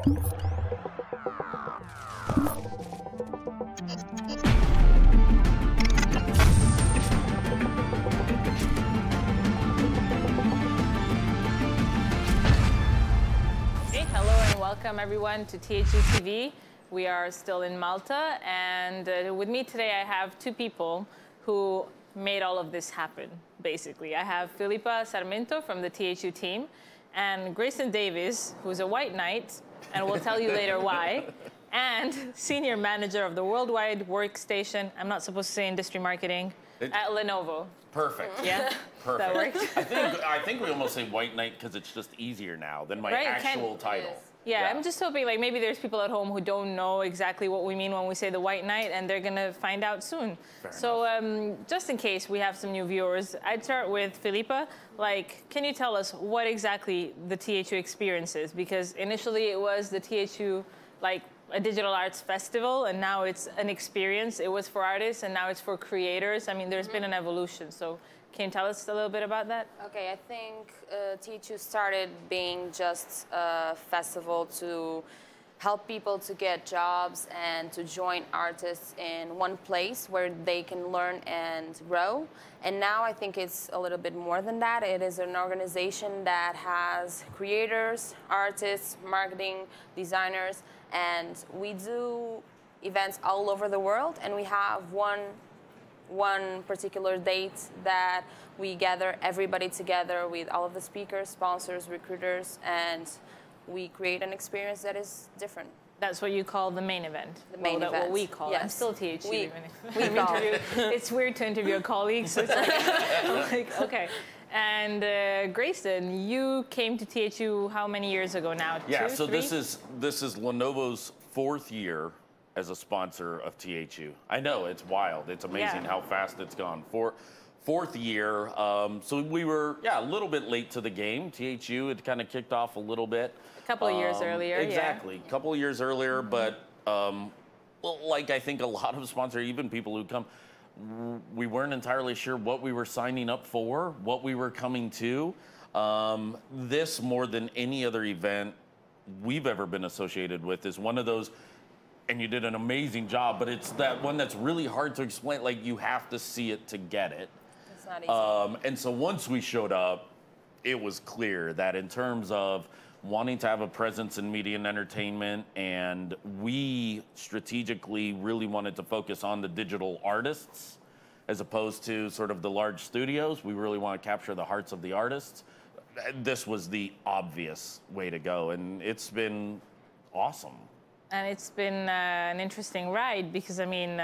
Welcome everyone to THU TV. We are still in Malta, and with me today I have two people who made all of this happen, basically. I have Filipa Sarmento from the THU team, and Greyson Davis, who's a white knight, and we'll tell you later why, and senior manager of the worldwide workstation, I'm not supposed to say industry marketing, at Lenovo. Perfect. Yeah? Perfect. That worked? I think we almost say white knight because it's just easier now than my actual title. Yeah, I'm just hoping, like, maybe there's people at home who don't know exactly what we mean when we say the white knight, and they're going to find out soon. So just in case we have some new viewers, I'd start with Filipa. Like, can you tell us what exactly the THU experience is? Because initially it was the THU, like, a digital arts festival, and now it's an experience. It was for artists, and now it's for creators. I mean, there's been an evolution. So can you tell us a little bit about that? Okay, I think THU started being just a festival to help people to get jobs and to join artists in one place where they can learn and grow. And now I think it's a little bit more than that. It is an organization that has creators, artists, marketing, designers, and we do events all over the world, and we have one particular date that we gather everybody together with all of the speakers, sponsors, recruiters, and we create an experience that is different. That's what you call the main event. The main event. What we call it. Yes. I'm still THU. We It's weird to interview a colleague, so it's like, I'm like, okay. And Greyson, you came to THU how many years ago now? Yeah, 2, so 3? this is Lenovo's 4th year as a sponsor of THU. I know, it's wild. It's amazing how fast it's gone. Fourth year, so we were, a little bit late to the game. THU had kind of kicked off a little bit. A couple of years earlier, exactly. A couple of years earlier, but like I think a lot of sponsors, even people who come, we weren't entirely sure what we were signing up for, what we were coming to. This, more than any other event we've ever been associated with, is one of those, and you did an amazing job, but it's that one that's really hard to explain. Like, you have to see it to get it. It's not easy. And so once we showed up, it was clear that in terms of wanting to have a presence in media and entertainment, and we strategically really wanted to focus on the digital artists as opposed to sort of the large studios. We really want to capture the hearts of the artists. This was the obvious way to go, and it's been awesome. And it's been an interesting ride because, I mean,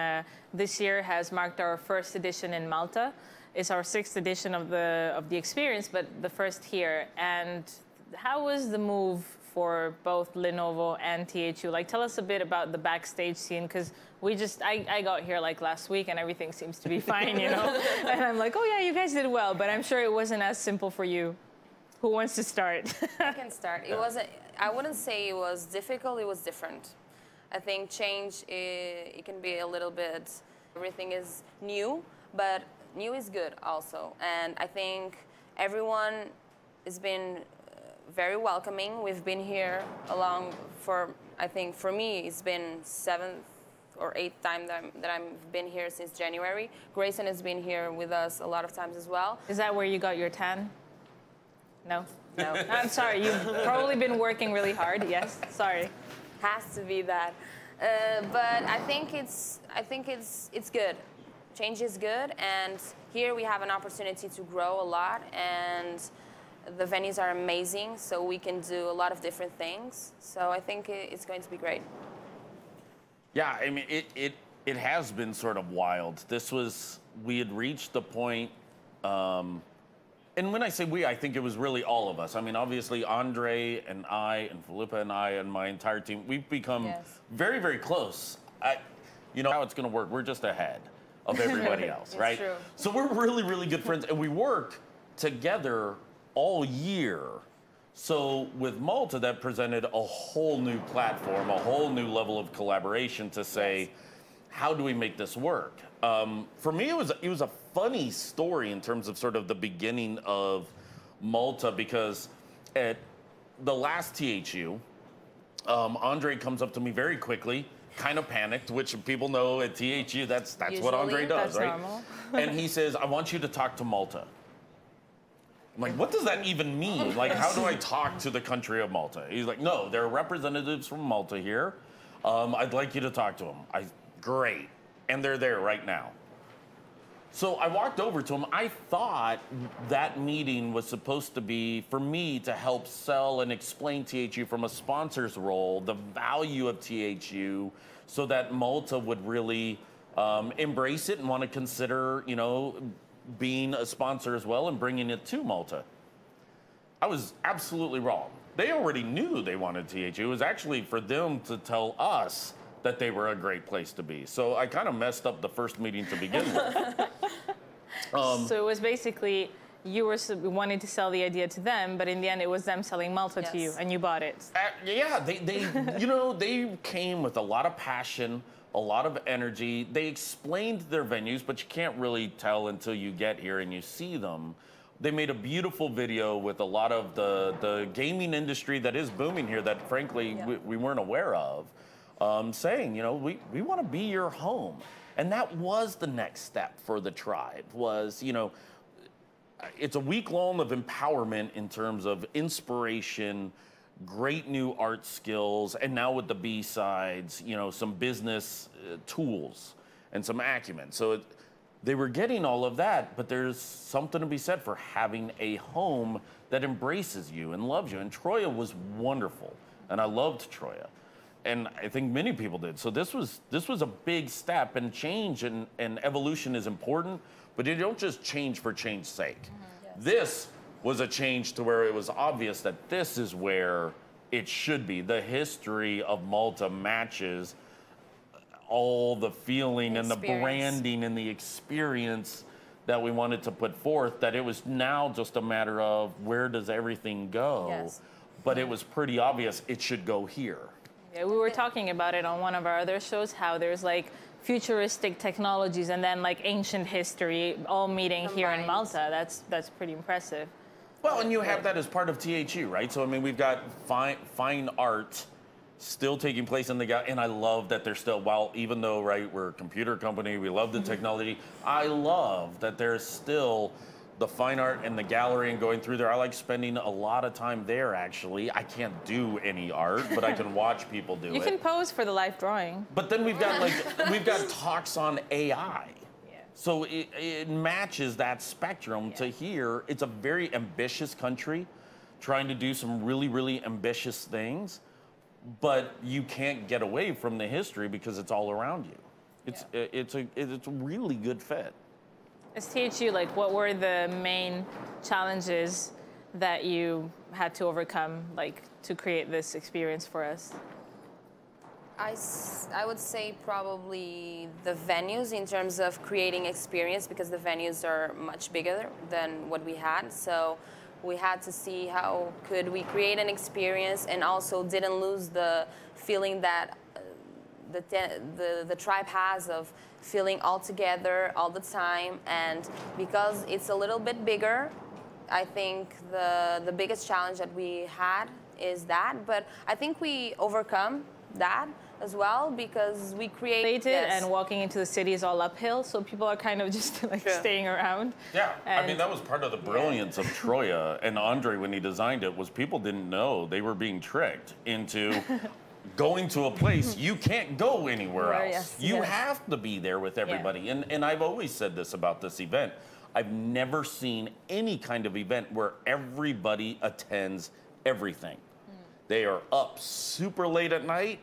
this year has marked our 1st edition in Malta. It's our 6th edition of the experience, but the first here. And how was the move for both Lenovo and THU? Like, tell us a bit about the backstage scene, because I got here like last week and everything seems to be fine, you know? And I'm like, oh yeah, you guys did well, but I'm sure it wasn't as simple for you. Who wants to start? I can start. It wasn't, I wouldn't say it was difficult, it was different. I think change, it can be a little bit, everything is new, but new is good also. And I think everyone has been very welcoming. We've been here along for, I think for me, it's been 7th or 8th time that I've been here since January. Greyson has been here with us a lot of times as well. Is that where you got your tan? No? No. I'm sorry, you've probably been working really hard, yes, sorry. Has to be that. But I think it's good. Change is good, and here we have an opportunity to grow a lot, and the venues are amazing, so we can do a lot of different things. So I think it's going to be great. Yeah, I mean, it has been sort of wild. We had reached the point, and when I say we, I think it was really all of us. I mean, obviously, Andre and I and Filipa and I and my entire team, we've become very, very close. You know how it's going to work. We're just ahead of everybody else, right? True. So we're really, really good friends, and we worked together all year. So with Malta, that presented a whole new platform, a whole new level of collaboration to say, how do we make this work? For me, it was a funny story in terms of sort of the beginning of Malta, because at the last THU, Andre comes up to me very quickly, kind of panicked, which people know at THU, that's what Andre does, that's right? normal. And he says, I want you to talk to Malta. I'm like, what does that even mean? Like, how do I talk to the country of Malta? He's like, no, there are representatives from Malta here. I'd like you to talk to them. Great. And they're there right now. So I walked over to him. I thought that meeting was supposed to be for me to help sell and explain THU from a sponsor's role, the value of THU, so that Malta would really embrace it and want to consider, you know, being a sponsor as well and bringing it to Malta. I was absolutely wrong. They already knew they wanted THU. It was actually for them to tell us that they were a great place to be. So I kind of messed up the first meeting to begin with. So it was basically you were wanting to sell the idea to them, but in the end it was them selling Malta to you, and you bought it. Yeah, they you know, they came with a lot of passion, a lot of energy. They explained their venues, but you can't really tell until you get here and you see them. They made a beautiful video with a lot of the gaming industry that is booming here that, frankly, we weren't aware of, saying, you know, we want to be your home. And that was the next step for the tribe was, you know, it's a week long of empowerment in terms of inspiration, great new art skills, and now with the B-sides, you know, some business tools and some acumen. So they were getting all of that, but there's something to be said for having a home that embraces you and loves you. And Troya was wonderful, and I loved Troya. And I think many people did. So this was a big step, and change and evolution is important, but you don't just change for change's sake. Yes. This was a change to where it was obvious that this is where it should be. The history of Malta matches all the feeling and the branding and the experience that we wanted to put forth, that it was now just a matter of where does everything go? Yes. But it was pretty obvious it should go here. Yeah, we were talking about it on one of our other shows, how there's like futuristic technologies and then like ancient history all meeting here in Malta. That's pretty impressive. Well, and you have that as part of THU, right? So, I mean, we've got fine art still taking place in the gallery, and I love that they're still, while even though, right, we're a computer company, we love the technology, I love that there's still the fine art in the gallery and going through there. I like spending a lot of time there, actually. I can't do any art, but I can watch people do it. You can pose for the live drawing. But then we've got talks on AI. So it matches that spectrum to here. It's a very ambitious country trying to do some really, really ambitious things, but you can't get away from the history because it's all around you. It's a really good fit. As THU, like, what were the main challenges that you had to overcome, like, to create this experience for us? I would say probably the venues in terms of creating experience, because the venues are much bigger than what we had. So we had to see how could we create an experience and also didn't lose the feeling that the tribe has of feeling all together all the time. And because it's a little bit bigger, I think the biggest challenge that we had is that. But I think we overcome that as well, because we created and walking into the city is all uphill, so people are kind of just like staying around. Yeah, I mean, that was part of the brilliance of Troya and Andre when he designed it, was people didn't know they were being tricked into going to a place you can't go anywhere else. You have to be there with everybody. And I've always said this about this event. I've never seen any kind of event where everybody attends everything. They are up super late at night,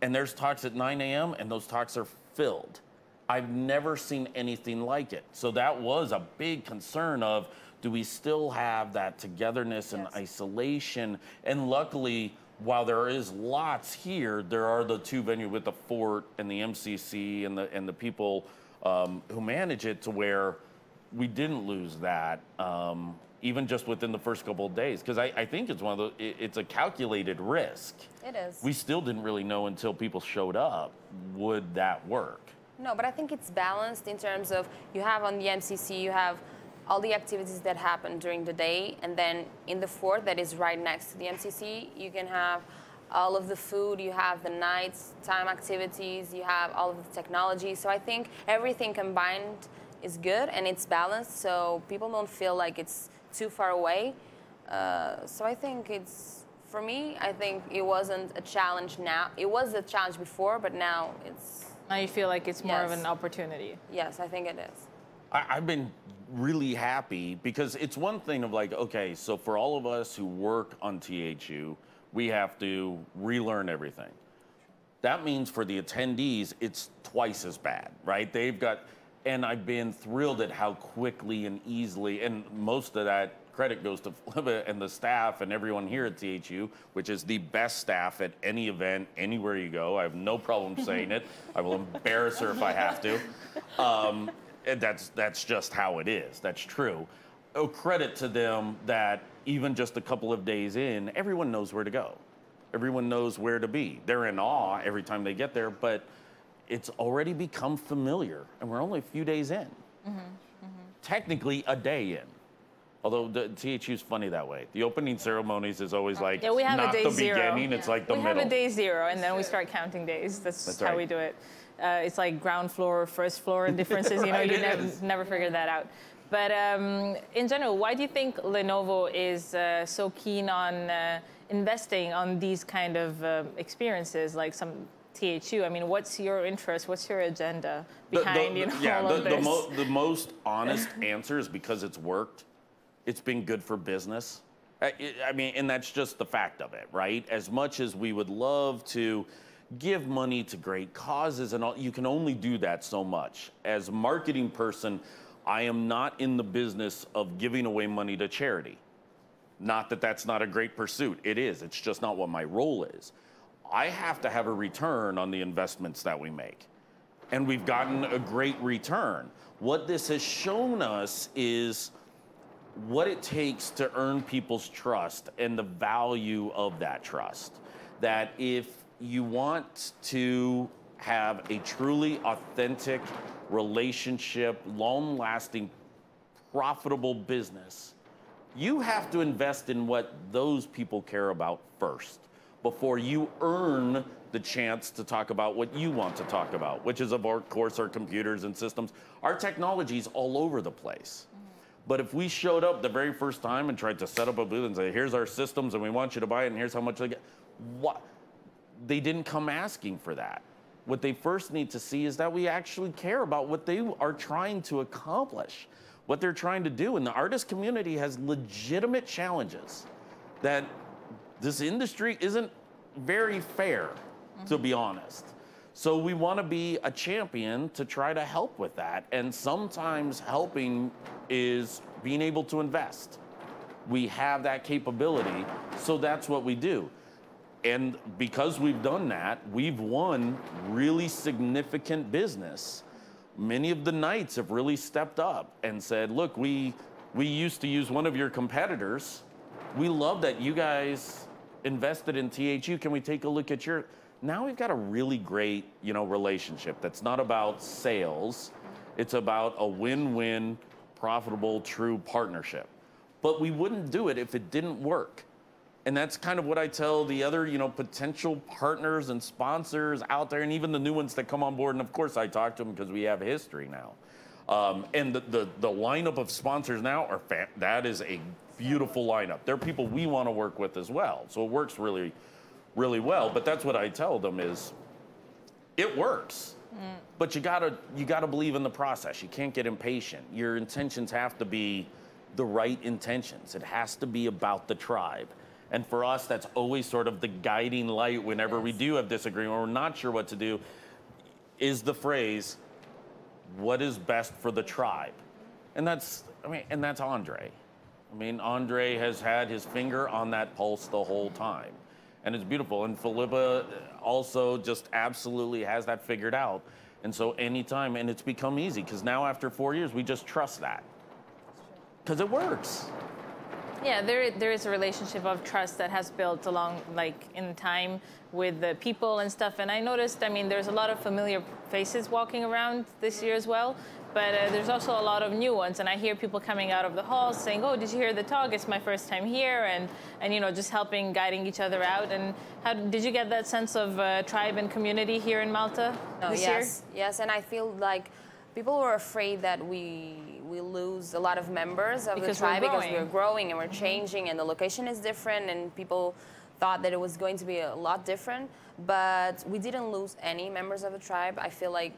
and there's talks at 9 a.m., and those talks are filled. I've never seen anything like it. So that was a big concern of, do we still have that togetherness and isolation? And luckily, while there is lots here, there are the two venues with the fort and the MCC and the people who manage it, to where we didn't lose that, even just within the first couple of days. Because I think it's one of the, it's a calculated risk. It is. We still didn't really know until people showed up, would that work? No, but I think it's balanced in terms of, you have on the MCC, you have all the activities that happen during the day, and then in the fort that is right next to the MCC, you can have all of the food, you have the nights time activities, you have all of the technology. So I think everything combined is good and it's balanced, so people don't feel like it's too far away. So I think it's, for me, I think it wasn't a challenge now. It was a challenge before, but now it's... Now you feel like it's more of an opportunity. Yes, I think it is. I've been really happy because it's one thing of like, okay, so for all of us who work on THU, we have to relearn everything. That means for the attendees, it's twice as bad, right? They've got, and I've been thrilled at how quickly and easily, and most of that credit goes to Filipa and the staff and everyone here at THU, which is the best staff at any event, anywhere you go. I have no problem saying it. I will embarrass her if I have to. And that's just how it is. That's true. Oh, credit to them that even just a couple of days in, everyone knows where to go. Everyone knows where to be. They're in awe every time they get there, but it's already become familiar, and we're only a few days in. Technically, a day in. Although the THU's funny that way. The opening ceremonies is always like, we have not a day the zero. beginning, it's like the middle. We have a day zero, and then we start counting days. That's how right. we do it. It's like ground floor, first floor differences. You know, you never figure that out. But in general, why do you think Lenovo is so keen on investing on these kind of experiences, like some THU? I mean, what's your interest? What's your agenda behind all of this? The most honest answer is because it's worked. It's been good for business. I mean, and that's just the fact of it, right? As much as we would love to give money to great causes and all, you can only do that so much. As a marketing person, I am not in the business of giving away money to charity. Not that that's not a great pursuit. It is. It's just not what my role is. I have to have a return on the investments that we make. And we've gotten a great return. What this has shown us is what it takes to earn people's trust and the value of that trust. That if you want to have a truly authentic relationship, long-lasting, profitable business, you have to invest in what those people care about first before you earn the chance to talk about what you want to talk about, which is, of course, our computers and systems. Our technology's all over the place. But if we showed up the very first time and tried to set up a booth and say, here's our systems and we want you to buy it and here's how much they get, what? They didn't come asking for that. What they first need to see is that we actually care about what they are trying to accomplish, what they're trying to do. And the artist community has legitimate challenges that this industry isn't very fair, to be honest. So we want to be a champion to try to help with that. And sometimes helping is being able to invest. We have that capability, so that's what we do. And because we've done that, we've won really significant business. Many of the knights have really stepped up and said, look, we used to use one of your competitors. We love that you guys invested in THU. Can we take a look at your... Now we've got a really great, relationship that's not about sales. It's about a win-win, profitable, true partnership. But we wouldn't do it if it didn't work. And that's kind of what I tell the other, potential partners and sponsors out there, and even the new ones that come on board. And of course, I talk to them because we have history now. And the lineup of sponsors now that is a beautiful lineup. They're people we want to work with as well. So it works really, really well. But that's what I tell them is, it works. But you gotta believe in the process. You can't get impatient. Your intentions have to be the right intentions. It has to be about the tribe. And for us, that's always sort of the guiding light whenever we do have disagreement or we're not sure what to do, is the phrase, what is best for the tribe? And that's Andre. Andre has had his finger on that pulse the whole time. And it's beautiful. And Filipa also just absolutely has that figured out. And so anytime, and it's become easy, because now after 4 years, we just trust that. Because it works. Yeah, there is a relationship of trust that has built along, in time with the people and stuff. And I noticed, there's a lot of familiar faces walking around this year as well. but there's also a lot of new ones. And I hear people coming out of the halls saying, "Oh, did you hear the talk? It's my first time here," and you know, just helping, guiding each other out. And how did you get that sense of tribe and community here in Malta this year? Yes, and I feel like people were afraid that we lose a lot of members of the tribe because we're growing and we're changing, and the location is different, and people thought that it was going to be a lot different. But we didn't lose any members of the tribe. I feel like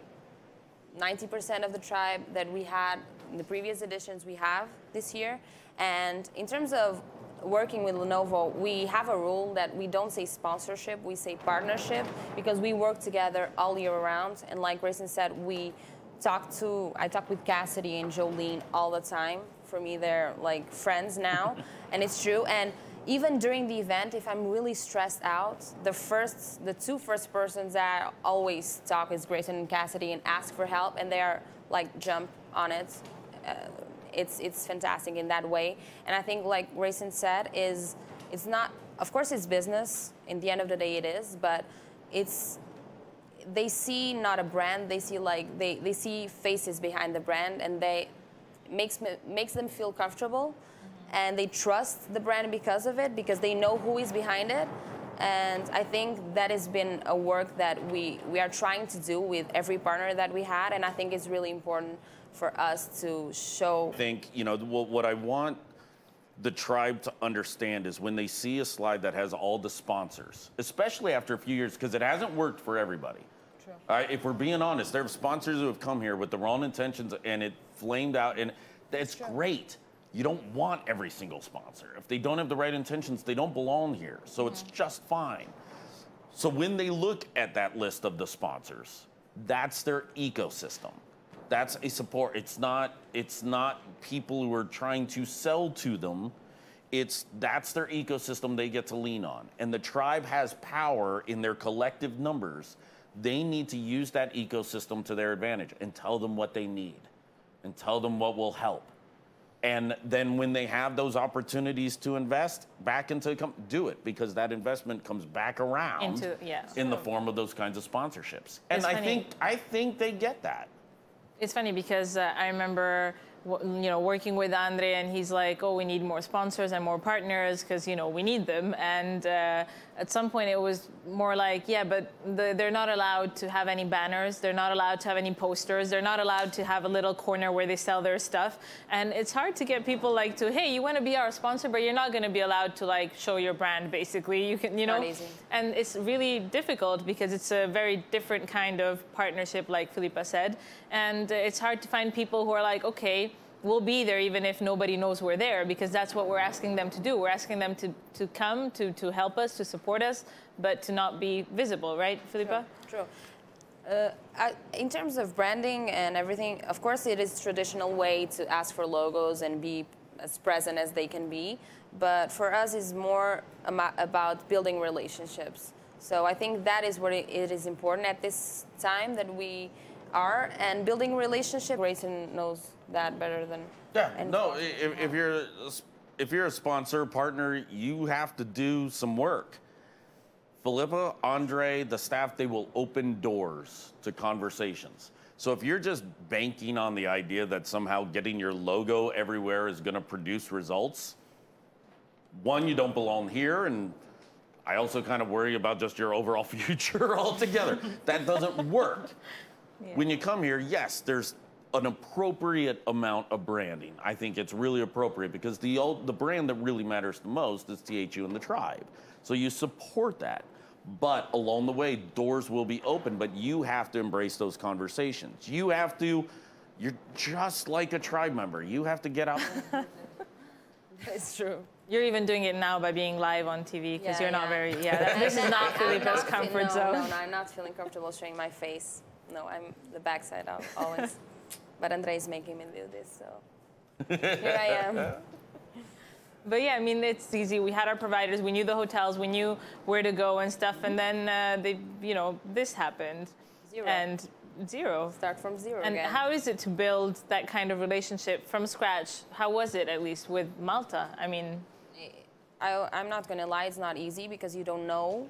90% of the tribe that we had in the previous editions we have this year. And in terms of working with Lenovo, we have a rule that we don't say sponsorship, we say partnership, because we work together all year round. And like Greyson said, I talk with Cassidy and Jolene all the time. For me, they're like friends now, and it's true. And even during the event, if I'm really stressed out, the two first persons that I always talk is Greyson and Cassidy and ask for help, and they are like jump on it. It's fantastic in that way. And I think, like Greyson said, it's not, of course it's business. In the end of the day it is, but they see not a brand, they see they see faces behind the brand, and they makes them feel comfortable, and they trust the brand because of it, because they know who is behind it. And I think that has been a work that we are trying to do with every partner that we had, and I think it's really important for us to show. I think, you know, what I want the tribe to understand is when they see a slide that has all the sponsors, especially after a few years, because it hasn't worked for everybody. True. If we're being honest, there are sponsors who have come here with the wrong intentions and it flamed out, and it's great. You don't want every single sponsor. If they don't have the right intentions, they don't belong here. So it's just fine. So when they look at that list of the sponsors, that's their ecosystem. That's a support. It's not people who are trying to sell to them. That's their ecosystem they get to lean on. And the tribe has power in their collective numbers. They need to use that ecosystem to their advantage and tell them what they need and tell them what will help. And then when they have those opportunities to invest back into do it, because that investment comes back around in the form of those kinds of sponsorships. And I think they get that. It's funny because I remember, you know, working with Andre, and he's like, "Oh, we need more sponsors and more partners because, you know, we need them." And at some point it was more like, yeah, but they're not allowed to have any banners. They're not allowed to have any posters. They're not allowed to have a little corner where they sell their stuff. And it's hard to get people like to, hey, you want to be our sponsor, but you're not going to be allowed to like show your brand, basically. You can, you know. Not easy. And it's really difficult because it's a very different kind of partnership, like Filipa said. And it's hard to find people who are like, okay, we'll be there even if nobody knows we're there, because that's what we're asking them to do. We're asking them to come, to help us, to support us, but to not be visible, right, Filipa? True. In terms of branding and everything, of course it is traditional way to ask for logos and be as present as they can be, but for us it's more about building relationships. So I think that is what it is important at this time that we are, and building relationship. Greyson knows that better than no. If you're a sponsor partner, you have to do some work. Filipa, Andre, the staff, they will open doors to conversations. So if you're just banking on the idea that somehow getting your logo everywhere is going to produce results, one, you don't belong here, and I also kind of worry about just your overall future altogether. That doesn't work. Yeah. When you come here, yes, there's an appropriate amount of branding. I think it's really appropriate because the brand that really matters the most is THU and the tribe. So you support that. But along the way, doors will be open, but you have to embrace those conversations. You're just like a tribe member. You have to get out. It's true. You're even doing it now by being live on TV because you're not very, this is not Filipa's comfort zone. No, I'm not feeling comfortable showing my face. No, I'm the backside always. But Andre is making me do this, so here I am. But yeah, I mean, it's easy. We had our providers. We knew the hotels. We knew where to go and stuff. And then this happened. Zero. Start from zero and again. How is it to build that kind of relationship from scratch? How was it, at least, with Malta? I mean, I'm not going to lie. It's not easy because you don't know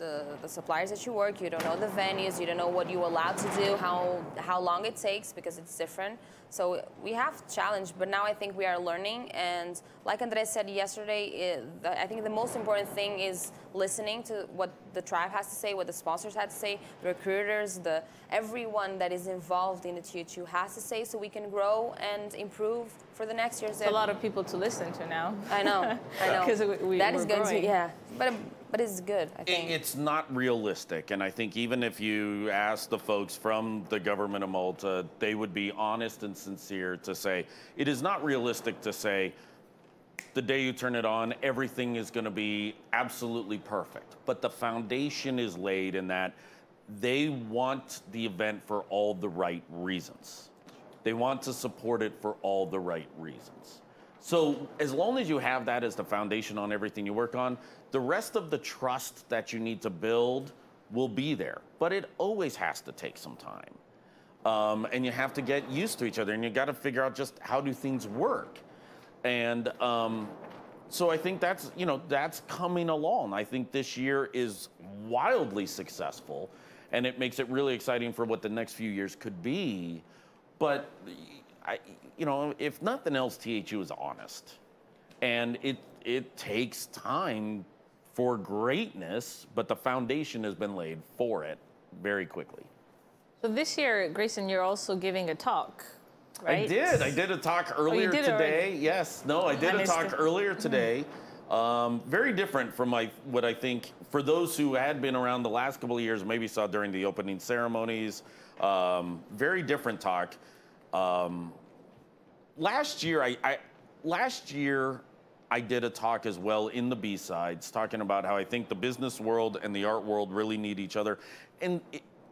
the suppliers that you work, you don't know the venues, you don't know what you're allowed to do, how long it takes, because it's different. So we have challenge, but now I think we are learning. And like Andres said yesterday, I think the most important thing is listening to what the tribe has to say, what the sponsors have to say, the recruiters, everyone that is involved in the THU has to say, so we can grow and improve for the next years. It's a lot of people to listen to now. I know. Because that is going to, yeah. But it's good, I think. It's not realistic, and I think even if you ask the folks from the government of Malta, they would be honest and sincere to say, it is not realistic to say, the day you turn it on, everything is going to be absolutely perfect. But the foundation is laid in that they want the event for all the right reasons. They want to support it for all the right reasons. So as long as you have that as the foundation on everything you work on, the rest of the trust that you need to build will be there. But it always has to take some time. And you have to get used to each other, and you got to figure out just how do things work. And so I think that's, that's coming along. I think this year is wildly successful, and it makes it really exciting for what the next few years could be. But if nothing else, THU is honest. And it takes time for greatness, but the foundation has been laid for it very quickly. So this year, Greyson, you're also giving a talk, right? I did a talk earlier today. Already? Yes, no, I did a talk earlier today. Very different from what I think, for those who had been around the last couple of years, maybe saw during the opening ceremonies, very different talk. Last year, I did a talk as well in the B-sides, talking about how I think the business world and the art world really need each other. And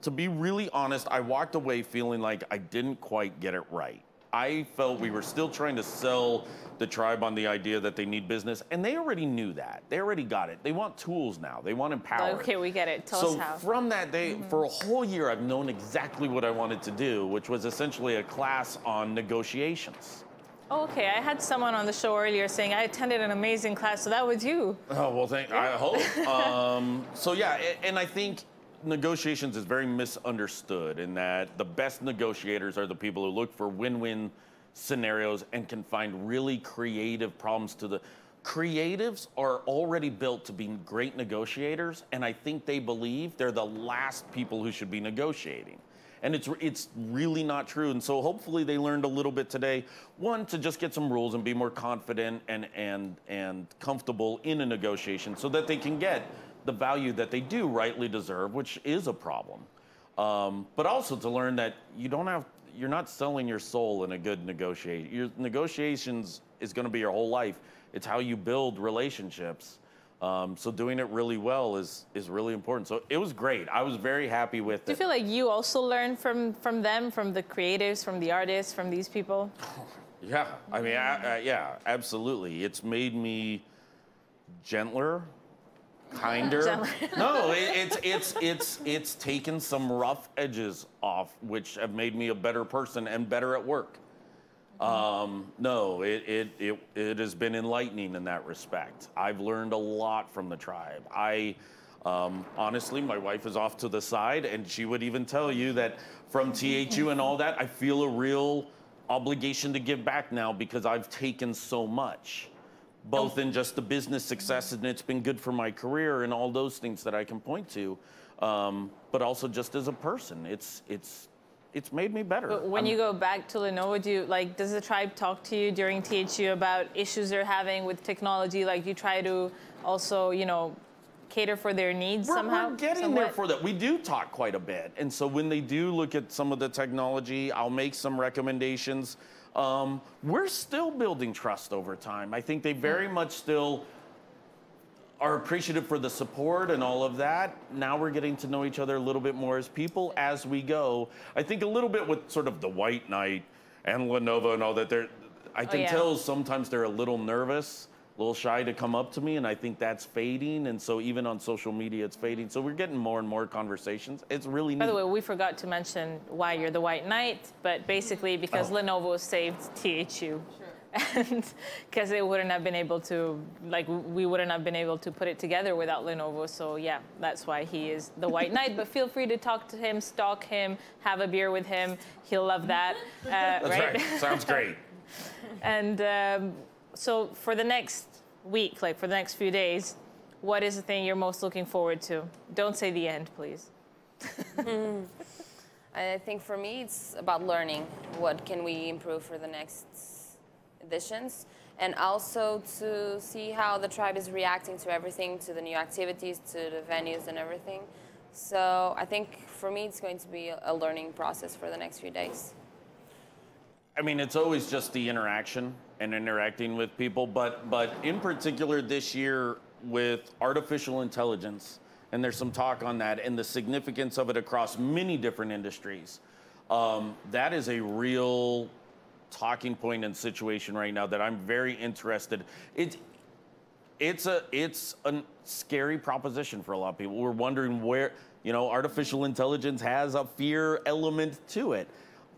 to be really honest, I walked away feeling like I didn't quite get it right. I felt we were still trying to sell the tribe on the idea that they need business, and they already knew that. They already got it. They want tools now. They want empowerment. Okay, we get it. Tell us how. So from that day, for a whole year, I've known exactly what I wanted to do, which was essentially a class on negotiations. Oh, okay. I had someone on the show earlier saying I attended an amazing class, so that was you. Oh, well, I hope. So yeah, and I think negotiations is very misunderstood in that the best negotiators are the people who look for win-win scenarios and can find really creative problems creatives are already built to be great negotiators, and I think they believe they're the last people who should be negotiating. And it's really not true. And so hopefully they learned a little bit today. One, to just get some rules and be more confident and comfortable in a negotiation so that they can get the value that they do rightly deserve, which is a problem. But also to learn that you're not selling your soul in a good negotiation. Your negotiations is going to be your whole life. It's how you build relationships. So doing it really well is really important. So it was great. I was very happy with it. Do you feel like you also learned from them, from the creatives, from the artists, from these people? Yeah, I mean, yeah, absolutely. It's made me gentler, kinder. No, it's taken some rough edges off, which have made me a better person and better at work. No, it has been enlightening in that respect. I've learned a lot from the tribe. Honestly, my wife is off to the side, and she would even tell you that from THU and all that, I feel a real obligation to give back now because I've taken so much, both in just the business success, and it's been good for my career and all those things that I can point to, but also just as a person. It's made me better. But when you go back to Lenovo, does the tribe talk to you during THU about issues they're having with technology? Like, you try to also, cater for their needs somehow? We're getting there for that. We do talk quite a bit. And so when they do look at some of the technology, I'll make some recommendations. We're still building trust over time. I think they very much still are appreciative for the support and all of that. Now we're getting to know each other a little bit more as people as we go. I think a little bit with sort of the White Knight and Lenovo and all that, I can tell sometimes they're a little nervous, a little shy to come up to me, and I think that's fading. And so even on social media, it's fading. So we're getting more and more conversations. It's really neat. By the way, we forgot to mention why you're the White Knight, but basically because Lenovo saved THU. Sure. and because it wouldn't have been able to, like, we wouldn't have been able to put it together without Lenovo. So yeah, that's why he is the White Knight. But feel free to talk to him, stalk him, have a beer with him. He'll love that. That's right. Sounds great. And so for the next week, like for the next few days, what is the thing you're most looking forward to? Don't say the end, please. I think for me, it's about learning. What can we improve for the next editions? And also to see how the tribe is reacting to everything, to the new activities, to the venues and everything. So I think for me, it's going to be a learning process for the next few days. I mean, it's always just the interaction and interacting with people, but in particular this year with artificial intelligence, and there's some talk on that and the significance of it across many different industries. That is a real talking point and situation right now that I'm very interested. It's a scary proposition for a lot of people. We're wondering where, you know, artificial intelligence has a fear element to it.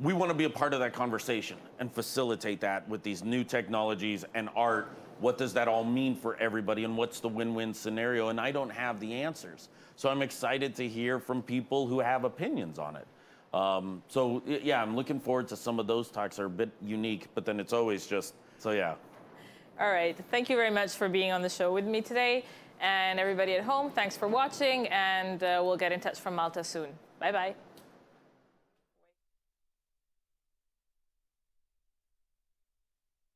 We want to be a part of that conversation and facilitate that with these new technologies and art. What does that all mean for everybody, and what's the win-win scenario? And I don't have the answers. So I'm excited to hear from people who have opinions on it. So yeah, I'm looking forward to some of those talks that are a bit unique, but then it's always just, so yeah. All right, thank you very much for being on the show with me today. And everybody at home, thanks for watching, and we'll get in touch from Malta soon. Bye-bye.